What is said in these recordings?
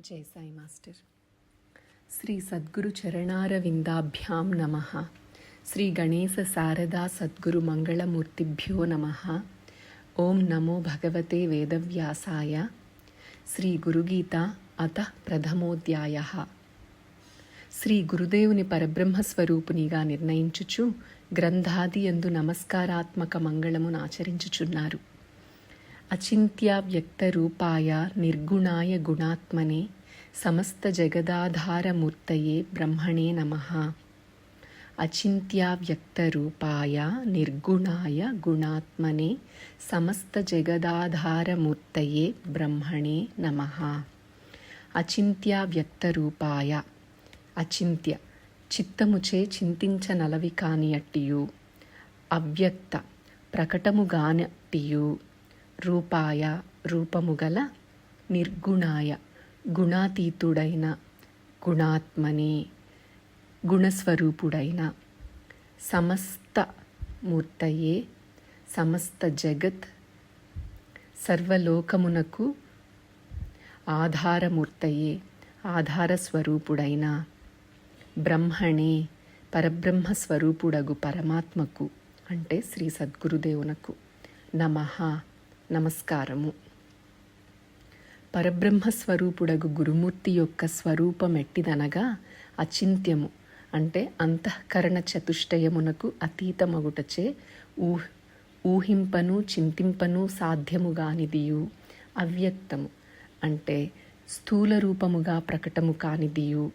జై సాయి మాస్టర్. శ్రీ సద్గురు చరణారవిందాభ్యాం నమః. శ్రీ గణేశ శారదా సద్గురు మంగళమూర్తిభ్యో నమః. ఓం నమో భగవతే వేదవ్యాసాయ. శ్రీ గురుగీత అత ప్రథమోధ్యాయః. శ్రీ గురుదేవుని పరబ్రహ్మస్వరూపునిగా నిర్ణయించుచు గ్రంథాది యందు నమస్కారాత్మక మంగళమును ఆచరించుచున్నారు. అచింత్యవ్యక్త రూపాయ నిర్గుణాయ గుణాత్మనే సమస్త జగదాధారమూర్తయే బ్రహ్మణే నమః. అచింత్యవ్యక్త రూపాయ నిర్గుణాయ గుణాత్మనే సమస్త జగదాధారమూర్తయే బ్రహ్మణే నమః. అచింత్యవ్యక్త రూపాయ, అచింత్య చిత్తముచే చింతించనలవి కానియట్టియు, అవ్యక్త ప్రకటముగానట్టియు, రూపాయ రూపముగల, నిర్గుణాయ గుణాతీతుడైన, గుణాత్మనే గుణస్వరూపుడైన, సమస్త మూర్తయే సమస్త జగత్ సర్వలోకమునకు ఆధారమూర్తయే ఆధారస్వరూపుడైన, బ్రహ్మణే పరబ్రహ్మస్వరూపుడగు పరమాత్మకు అంటే శ్రీ సద్గురుదేవునకు నమః నమస్కారము. పరబ్రహ్మస్వరూపుడగు గురుమూర్తి యొక్క స్వరూపమెట్టిదనగా అచింత్యము అంటే అంతఃకరణ చతుష్టయమునకు అతీతమగుటచే ఊహింపను చింతింపను సాధ్యముగానిదియు, అవ్యక్తము అంటే స్థూల రూపముగా ప్రకటము కానిదియు,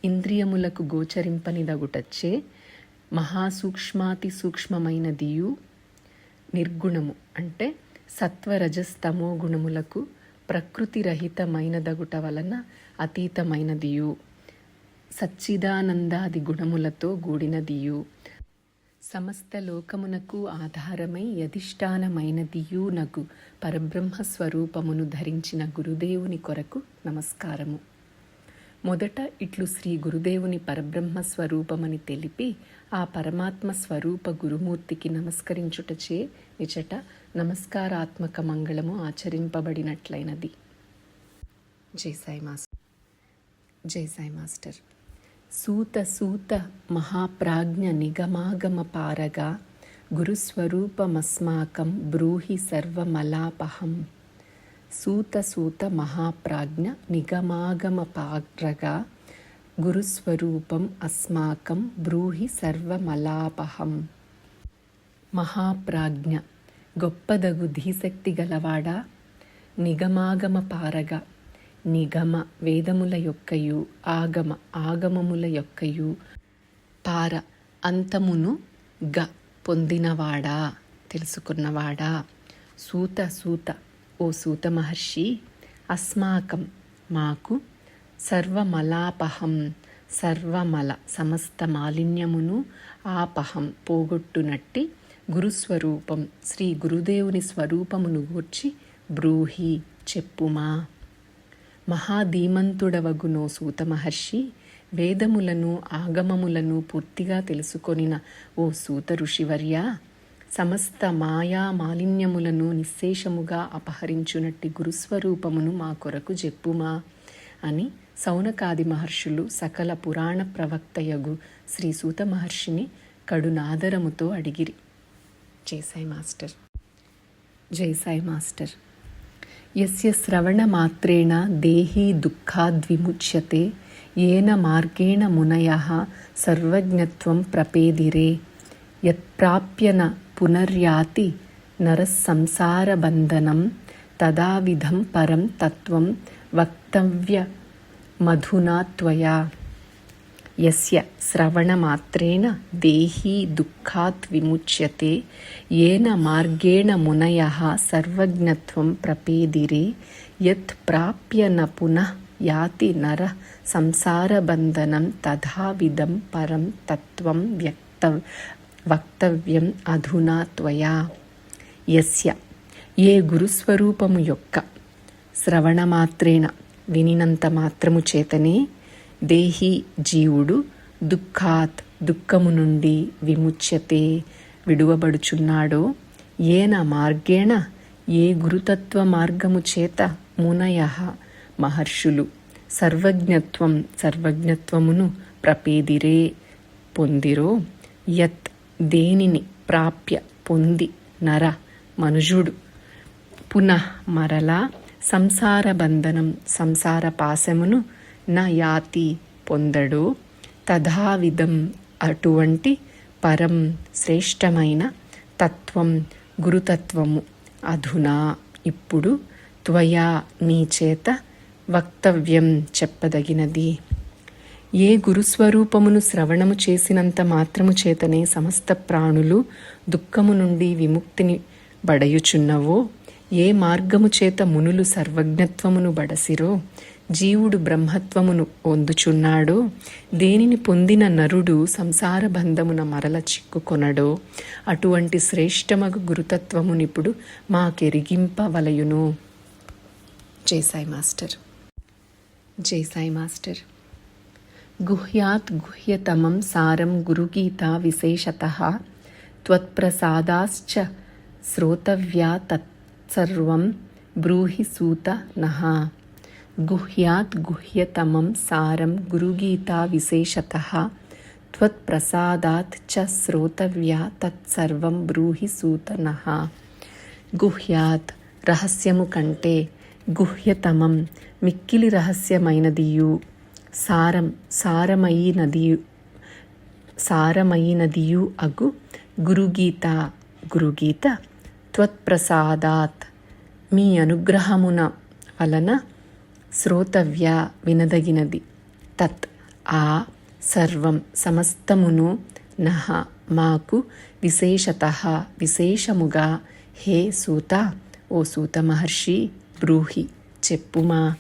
ఇంద్రియములకు గోచరింపనిదగుటచ్చే మహాసూక్ష్మాతి సూక్ష్మమైనదియు, నిర్గుణము అంటే సత్వరజస్తమో గుణములకు ప్రకృతిరహితమైనదగుట వలన అతీతమైనదియు, సచ్చిదానందాది గుణములతో కూడినదియు, సమస్త లోకమునకు ఆధారమై యధిష్ఠానమైనదియు నగు పరబ్రహ్మస్వరూపమును ధరించిన గురుదేవుని కొరకు నమస్కారము. మొదట ఇట్లు శ్రీ గురుదేవుని పరబ్రహ్మస్వరూపమని తెలిపి ఆ పరమాత్మ స్వరూప గురుమూర్తికి నమస్కరించుటచే నిచట నమస్కారాత్మక మంగళము ఆచరింపబడినట్లయినది. జై సాయి మాస్టర్. జై సాయి మాస్టర్. సూత సూత మహాప్రాజ్ఞ నిగమాగమ పారగా గురుస్వరూపమస్మాకం బ్రూహి సర్వమలాపహం. సూత సూత మహాప్రాజ్ఞ నిగమాగమ పారగా గురుస్వరూపం అస్మాకం బ్రూహి సర్వమలాపహం. మహాప్రాజ్ఞ గొప్పదగు ధీశక్తి గలవాడా, నిగమాగమ పారగా నిగమ వేదముల యొక్కయు, ఆగమ ఆగమముల యొక్కయు, పార అంతమును గ పొందినవాడా తెలుసుకున్నవాడా, సూత సూత ఓ సూత మహర్షి, అస్మాకం మాకు, సర్వమలాపహం సర్వమల సమస్త మాలిన్యమును, ఆపహం పోగొట్టునట్టి గురుస్వరూపం శ్రీ గురుదేవుని స్వరూపమును గూర్చి బ్రూహి చెప్పుమా. మహాధీమంతుడవగునో సూత మహర్షి, వేదములను ఆగమములను పూర్తిగా తెలుసుకొనిన ఓ సూత ఋషివర్య, సమస్త మాయా మాలిన్యములను నిశ్శేషముగా అపహరించునట్టి గురుస్వరూపమును మా కొరకు చెప్పుమా అని సౌనకాది మహర్షులు సకల పురాణ ప్రవక్తయగు శ్రీ సూత మహర్షిని కడునాదరముతో అడిగిరి. జై సాయి మాస్టర్. జై సాయి మాస్టర్. యస్య శ్రవణ మాత్రేణ దేహీ దుఃఖాద్విముచ్యతే ఏన మార్గేణ మునయః సర్వజ్ఞత్వం ప్రపేదిరే యత్ప్రాప్య న పునర్యాతి నరస్సంసారబంధనం తదావిధం పరం తత్వం వక్తవ్యమధునా త్వయా. యస్య శ్రవణమాత్రేణ దేహీ దుఃఖాత్ విముచ్యతే ఏన మార్గేణ మునయః సర్వజ్ఞత్వం ప్రపేదిరే యత్ ప్రాప్య న పునః యాతి నరః సంసారబంధనం తథావిధం పరం తత్వం వక్తవ్యం అధునా త్వయా. యస్య ఏ గురుస్వరూపము యొక్క శ్రవణమాత్రేణ వినినంత మాత్రము చేతనే దేహి జీవుడు దుఃఖాత్ దుఃఖము నుండి విముచ్యతే విడువబడుచున్నాడో, ఏన మార్గేణ ఏ గురుతత్వ మార్గము చేత మునయః మహర్షులు సర్వజ్ఞత్వమును ప్రపేదిరే పొందిరో. యత్ దేనిని ప్రాప్య పొంది నర మనుజుడు పునః మరలా సంసార బంధనం సంసార పాశమును న యాతి పొందడో. తథావిధం అటువంటి పరం శ్రేష్టమైన తత్వం గురుతత్వము అధునా ఇప్పుడు త్వయా నీ చేత వక్తవ్యం చెప్పదగినది. ఏ గురుస్వరూపమును శ్రవణము చేసినంత మాత్రము చేతనే సమస్త ప్రాణులు దుఃఖము నుండి విముక్తిని బడయుచున్నవో, ఏ మార్గము చేత మునులు సర్వజ్ఞత్వమును బడసిరో, జీవుడు బ్రహ్మత్వమును పొందుచున్నాడో, దేనిని పొందిన నరుడు సంసార బంధమున మరల చిక్కుకొనడో, అటువంటి శ్రేష్టమగు గురుతత్వమునిప్పుడు మాకెరిగింపవలయును. జై సాయి మాస్టర్. జై సాయి మాస్టర్. గుహ్యాత్ గుహ్యతమం సారం గురుగీతా విశేషతః త్వత్ప్రసాదాశ్చ శ్రోతవ్యా తత్సర్వం బ్రూహి సూత నః. గుహ్యాత్ గుహ్యతమం సారం గురుగీతా విశేషతః త్వత్ప్రసాదాత్ చ శ్రోతవ్యా తత్సర్వం బ్రూహి సూత నః. గుహ్యాత్ రహస్యము కంటే, గుహ్యతమం మిక్కిలి రహస్యమైనదియు, సారం సారమయినదియు అగు గురుగీత గురుగీత త్వత్ప్రసాదాత్ మీ అనుగ్రహమున వలన శ్రోతవ్య వినదగినది, తత్ ఆ సర్వం సమస్తమును నః మాకు విశేషతః విశేషముగా హే సూత ఓ సూత మహర్షి బ్రూహి చెప్పుమా.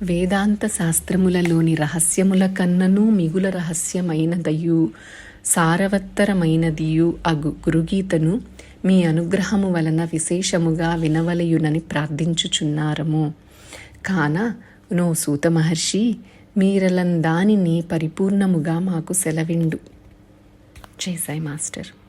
వేదాంత శాస్త్రములలోని రహస్యముల కన్నను మిగుల రహస్యమైనదయు సారవత్తరమైనదియు అగు గురుగీతను మీ అనుగ్రహము వలన విశేషముగా వినవలయునని ప్రార్థించుచున్నారము. కాన నో సూత మహర్షి మీరలందానిని పరిపూర్ణముగా మాకు సెలవిండు. జై సాయి మాస్టర్.